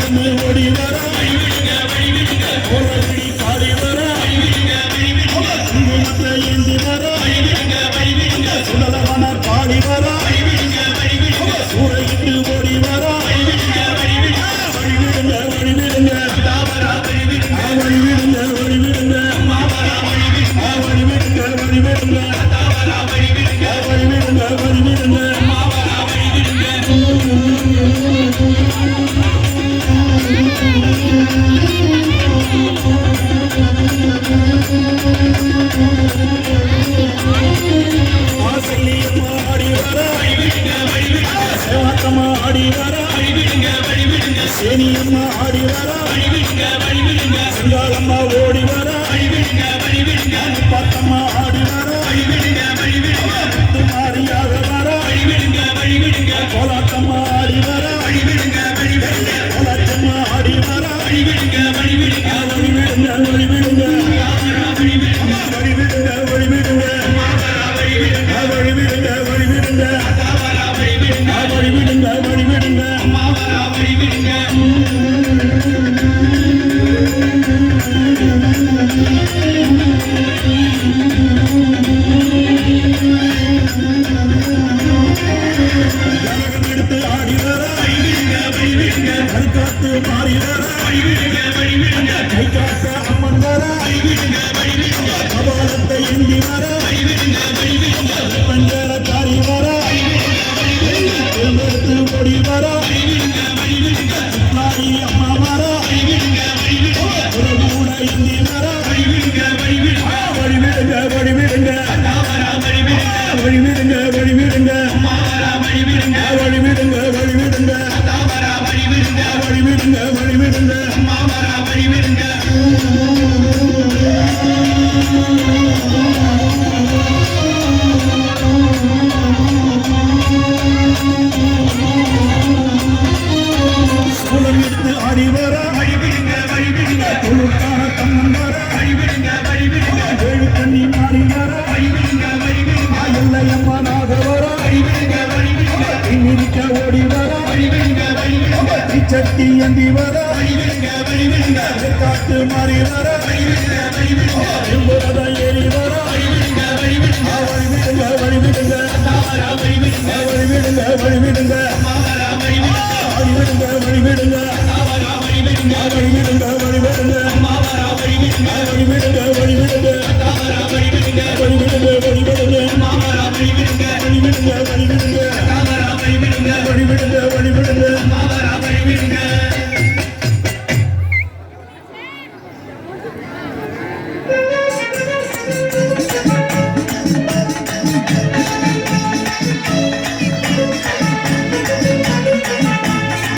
ஓடி வர ஓடி பாடி வர ஏந்தி வர சுடலவன பாடி வர சூறையிட்டு ஓடி வர வழிவிடுங்க வழிவிடுங்க வழிவிடுங்க வழிவிடுங்க வழிவிடுங்க வழிவிடுங்க வழிவிடுங்க வழிவிடுங்க ஆசையம்மா ஆடி வர சேவாத்தம்மா ஆடி வர சேனியம்மா ஆடி வர செங்காலம்மா ஓடி வர பாத்தம்மா ஆடி வர மாரியாக வர கோலாத்தம்மா ஆடி வர கோலாத்தம்மா ஆடி வர வழிவிடுங்க வழிவிடுங்க வழிவிடுங்க வழிவிடுங்க வழிவிடுங்க வழிவிடுங்க வழிவிடுங்க வழிவிடுங்க எடுத்து ஆடி வர கருக்காத்து மாறி வர கை காத்த அம்மன் வர கபாலத்தை இந்தி வர பஞ்சர காரி வர எடுத்து ஓடி வர நாரி அம்மா வர ஒரு கூட இந்தி வர வழிவிடுங்க வழிவிடுங்க வழிவிடுங்க வழிவிடுங்க வழிவிடுங்க வழிவிடுங்க வழிவிடுங்க சூழல் எடுத்து ஆடி வர தொழுக்கான தம்மன் வர ஏழு தண்ணி மாறி வர எல்லையம்மா நாக வர மிதிக்க ஓடி வர சட்டி அந்தி வர காட்டு மாறி வர ஏறி வர வழிவிடுங்க வழிவிடுங்க வழிவிடுங்க வழிவிடுங்க வழிவிடுங்க வழிவிடுங்க வழிவிடுங்க வழிவிடுங்க வழிவிடுங்க வழிவிடுங்க